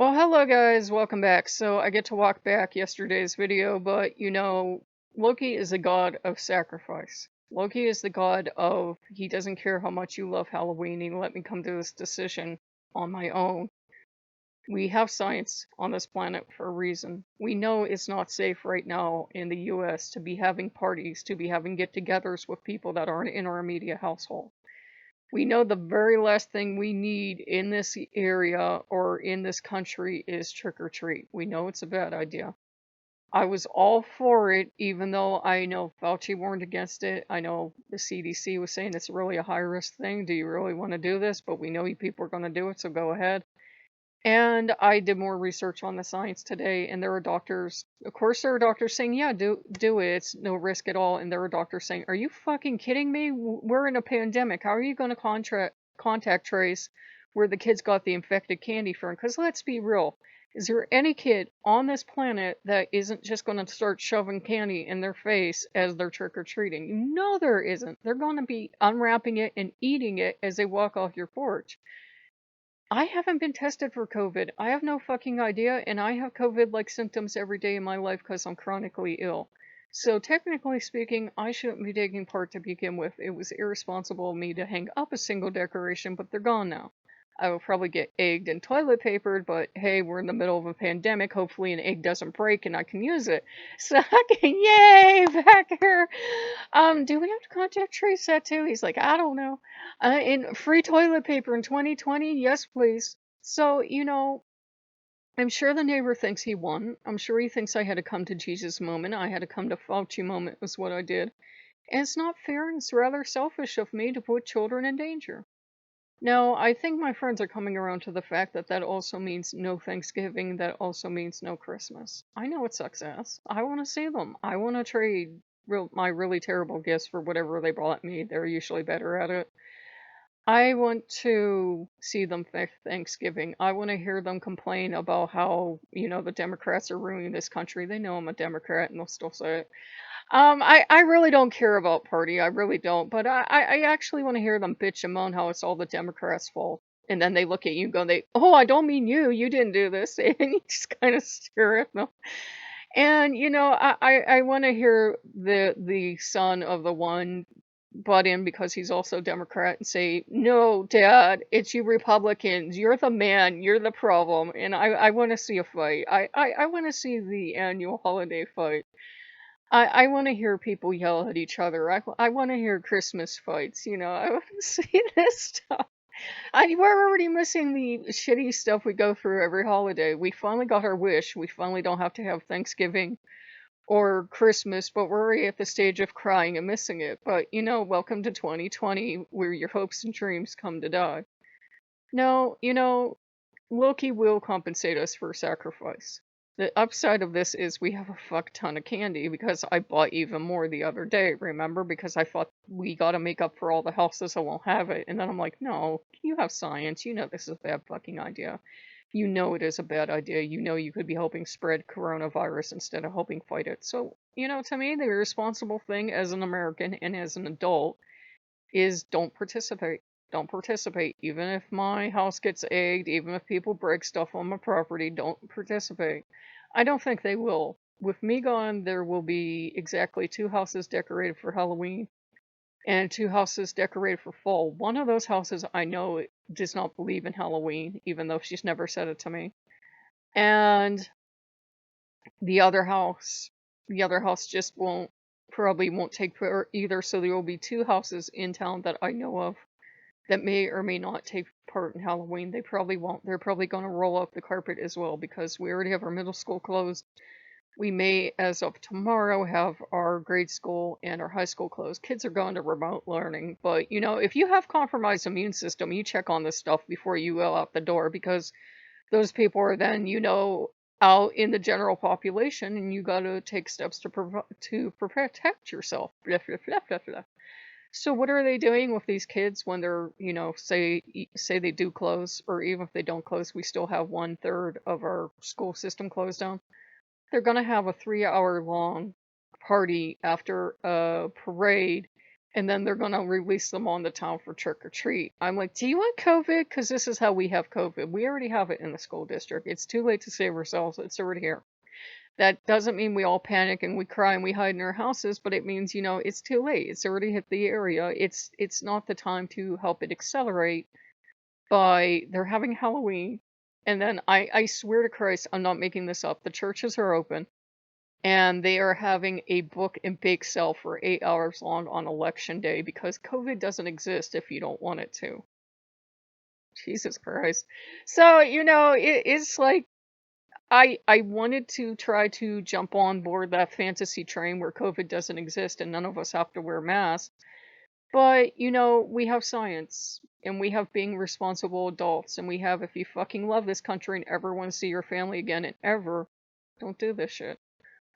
Well, hello guys, welcome back. So I get to walk back yesterday's video, but Loki is a god of sacrifice. Loki is the god of he doesn't care how much you love Halloween, he let me come to this decision on my own. We have science on this planet for a reason. We know it's not safe right now in the US to be having parties, to be having get-togethers with people that aren't in our immediate household. We know the very last thing we need in this area or in this country is trick or treat. We know it's a bad idea. I was all for it, even though I know Fauci warned against it. I know the CDC was saying it's really a high risk thing. Do you really want to do this? But we know you people are going to do it, so go ahead. And I did more research on the science today, and there are doctors, of course, there are doctors saying, yeah, do it. It's no risk at all. And there are doctors saying, are you fucking kidding me? We're in a pandemic. How are you going to contact trace where the kids got the infected candy from? Because let's be real. Is there any kid on this planet that isn't just going to start shoving candy in their face as they're trick-or-treating? No, there isn't. They're going to be unwrapping it and eating it as they walk off your porch. I haven't been tested for COVID. I have no fucking idea, and I have COVID-like symptoms every day in my life because I'm chronically ill. So technically speaking, I shouldn't be taking part to begin with. It was irresponsible of me to hang up a single decoration, but they're gone now. I will probably get egged and toilet papered, but hey, we're in the middle of a pandemic. Hopefully an egg doesn't break and I can use it. So I can, yay, back here. Do we have to contact trace that too? He's like, I don't know. In free toilet paper in 2020? Yes, please. So, I'm sure the neighbor thinks he won. I'm sure he thinks I had a come to Jesus moment. I had a come to Fauci moment was what I did. And it's not fair and it's rather selfish of me to put children in danger. Now, I think my friends are coming around to the fact that that also means no Thanksgiving, that also means no Christmas. I know it sucks ass. I want to see them. I want to trade my really terrible gifts for whatever they brought me. They're usually better at it. I want to see them Thanksgiving. I want to hear them complain about how, the Democrats are ruining this country. They know I'm a Democrat and they'll still say it. I really don't care about party. I really don't. But I actually want to hear them bitch and moan how it's all the Democrats' fault. And then they look at you and go, oh, I don't mean you. You didn't do this. And you just kind of stare at them. And, I want to hear the son of the one butt in because he's also Democrat and say, no, Dad, it's you Republicans. You're the man. You're the problem. And I want to see a fight. I want to see the annual holiday fight. I want to hear people yell at each other. I want to hear Christmas fights. I want to see this stuff. We're already missing the shitty stuff we go through every holiday. We finally got our wish. We finally don't have to have Thanksgiving or Christmas, but we're already at the stage of crying and missing it. But, welcome to 2020, where your hopes and dreams come to die. No, Loki will compensate us for sacrifice. The upside of this is we have a fuck ton of candy because I bought even more the other day, remember? Because I thought we gotta make up for all the houses that won't have it. And then I'm like, no, you have science. You know this is a bad fucking idea. You know it is a bad idea. You know you could be helping spread coronavirus instead of helping fight it. So, to me, the responsible thing as an American and as an adult is don't participate. Don't participate. Even if my house gets egged, even if people break stuff on my property, don't participate. I don't think they will. With me gone, there will be exactly 2 houses decorated for Halloween and 2 houses decorated for fall. One of those houses I know does not believe in Halloween, even though she's never said it to me. And the other house, just probably won't take part either. So there will be 2 houses in town that I know of that may or may not take part in Halloween. They probably won't. They're probably going to roll up the carpet as well because we already have our middle school closed. We may, as of tomorrow, have our grade school and our high school closed. Kids are going to remote learning. But, if you have compromised immune system, you check on this stuff before you go out the door because those people are then, out in the general population and you got to take steps to protect yourself. Blah, blah, blah, blah, blah. So what are they doing with these kids when they're, say they do close, or even if they don't close, we still have 1/3 of our school system closed down? They're going to have a 3-hour long party after a parade and then they're gonna release them on the town for trick or treat. I'm like, do you want COVID? Because this is how we have COVID. We already have it in the school district. It's too late to save ourselves. It's already here. That doesn't mean we all panic and we cry and we hide in our houses, but it means, it's too late. It's already hit the area. It's not the time to help it accelerate by they're having Halloween. And then I swear to Christ, I'm not making this up. The churches are open and they are having a book and bake sale for 8 hours long on election day because COVID doesn't exist if you don't want it to. Jesus Christ. So, it's like I wanted to try to jump on board that fantasy train where COVID doesn't exist and none of us have to wear masks. But, we have science and we have being responsible adults and we have if you fucking love this country and ever want to see your family again and ever, don't do this shit.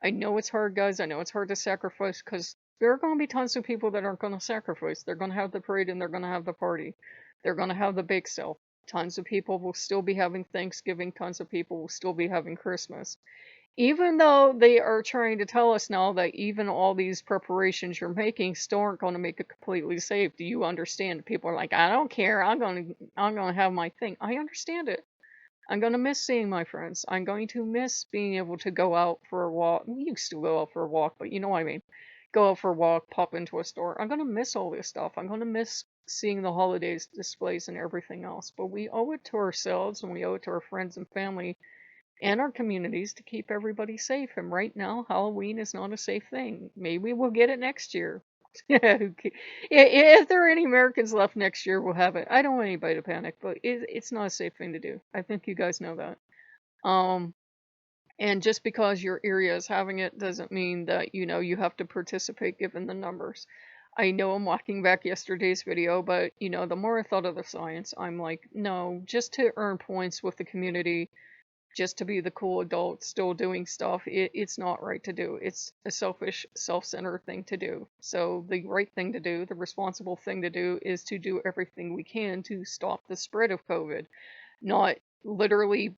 I know it's hard, guys. I know it's hard to sacrifice because there are going to be tons of people that aren't going to sacrifice. They're going to have the parade and they're going to have the party. They're going to have the bake sale. Tons of people will still be having Thanksgiving. Tons of people will still be having Christmas. Even though they are trying to tell us now that even all these preparations you're making still aren't going to make it completely safe. Do you understand? People are like, I don't care. I'm going to have my thing. I understand it. I'm going to miss seeing my friends. I'm going to miss being able to go out for a walk. We used to go out for a walk, but you know what I mean. Go out for a walk, pop into a store. I'm going to miss all this stuff. I'm going to miss seeing the holidays displays and everything else. But we owe it to ourselves and we owe it to our friends and family and our communities to keep everybody safe. And right now, Halloween is not a safe thing. Maybe we'll get it next year. If there are any Americans left next year, we'll have it. I don't want anybody to panic, but it's not a safe thing to do. I think you guys know that. Um, and just because your area is having it doesn't mean that, you have to participate given the numbers. I know I'm walking back yesterday's video, but, the more I thought of the science, I'm like, no, just to earn points with the community, just to be the cool adult still doing stuff, it's not right to do. It's a selfish, self-centered thing to do. So the right thing to do, the responsible thing to do, is to do everything we can to stop the spread of COVID, not literally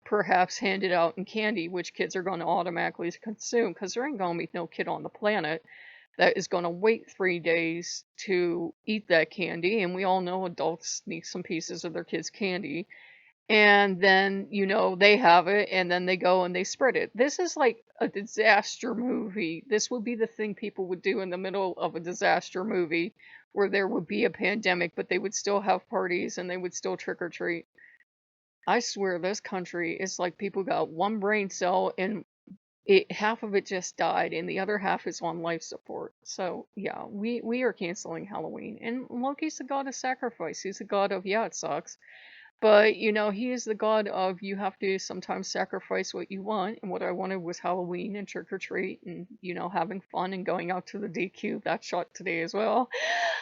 perhaps hand it out in candy, which kids are going to automatically consume, because there ain't going to be no kid on the planet that is going to wait 3 days to eat that candy. And we all know adults sneak some pieces of their kids' candy and then they have it and then they go and they spread it. This is like a disaster movie. This would be the thing people would do in the middle of a disaster movie where there would be a pandemic but they would still have parties and they would still trick or treat. I swear this country is like people got one brain cell and half of it just died and the other half is on life support. So yeah, we are canceling Halloween. And Loki's the god of sacrifice. He's the god of, yeah, it sucks, but, he is the god of you have to sometimes sacrifice what you want. And what I wanted was Halloween and trick or treat and, having fun and going out to the DQ. That shot today as well.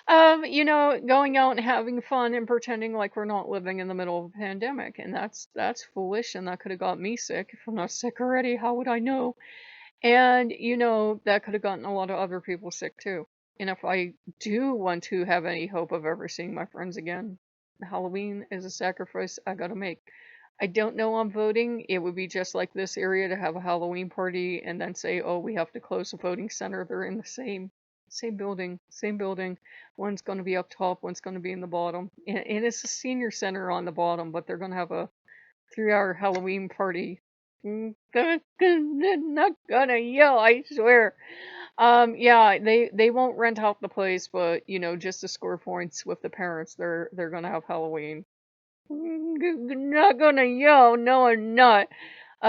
Going out and having fun and pretending like we're not living in the middle of a pandemic. And that's foolish. And that could have got me sick. If I'm not sick already, how would I know? And, that could have gotten a lot of other people sick too. And if I do want to have any hope of ever seeing my friends again, Halloween is a sacrifice I gotta make. I don't know I'm voting. It would be just like this area to have a Halloween party and then say, oh, we have to close the voting center. They're in the same building, same building. One's going to be up top, one's going to be in the bottom. And it's a senior center on the bottom, but they're going to have a 3-hour Halloween party. Not gonna yell, I swear. Yeah, they won't rent out the place, but just to score points with the parents, they're gonna have Halloween. Not gonna yell, no, I'm not.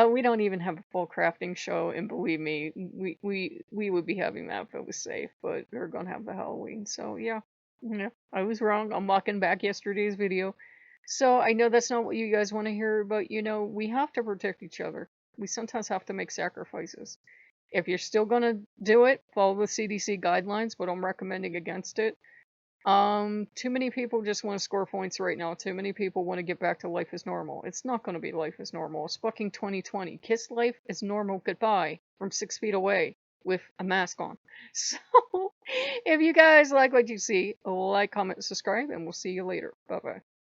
We don't even have a full crafting show, and believe me, we would be having that if it was safe, but they're gonna have the Halloween, so yeah. Yeah, I was wrong. I'm walking back yesterday's video. So I know that's not what you guys want to hear, but we have to protect each other. We sometimes have to make sacrifices. If you're still gonna do it, follow the CDC guidelines, but I'm recommending against it. Too many people just want to score points right now. Too many people want to get back to life as normal. It's not going to be life as normal. It's fucking 2020. Kiss life as normal goodbye from 6 feet away with a mask on. So, if you guys like what you see, like, comment, subscribe, and we'll see you later. Bye bye.